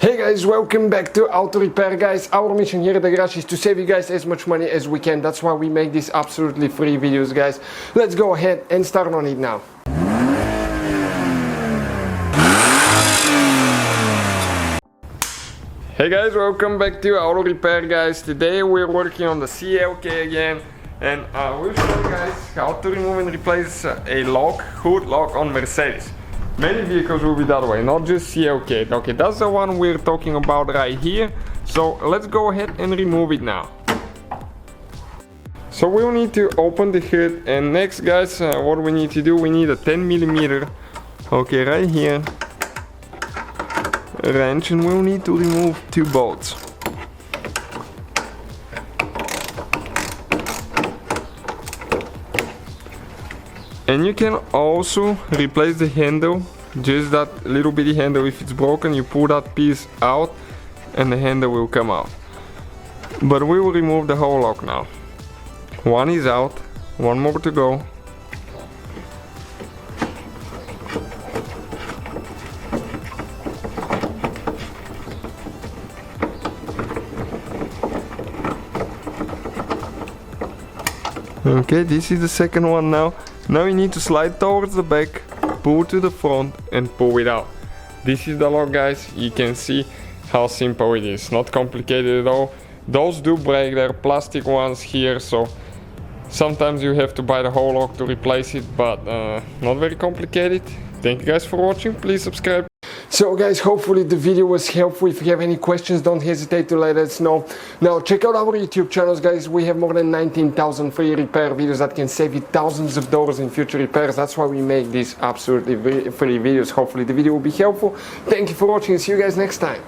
Hey guys, welcome back to Auto Repair guys. Our mission here at the garage is to save you guys as much money as we can. That's why we make these absolutely free videos guys. Let's go ahead and start on it now. Hey guys, welcome back to Auto Repair guys. Today we're working on the CLK again, and we'll show you guys how to remove and replace a lock, hood lock on Mercedes. Many vehicles will be that way, not just CLK. Okay, that's the one we're talking about right here. So let's go ahead and remove it now. So we'll need to open the hood, and next guys, what we need to do, we need a 10mm, okay, right here, wrench, and we'll need to remove 2 bolts. And you can also replace the handle, just that little bitty handle. If it's broken, you pull that piece out and the handle will come out. But we will remove the whole lock now. One is out, one more to go. Okay, this is the second one now. Now you need to slide towards the back, pull to the front and pull it out. This is the lock guys. You can see how simple it is, not complicated at all. Those do break, they're plastic ones here, so sometimes you have to buy the whole lock to replace it, but not very complicated. Thank you guys for watching, please subscribe. So guys, hopefully the video was helpful. If you have any questions, don't hesitate to let us know. Now check out our YouTube channels guys. We have more than 19,000 free repair videos that can save you thousands of dollars in future repairs. That's why we make these absolutely free videos. Hopefully the video will be helpful. Thank you for watching, see you guys next time.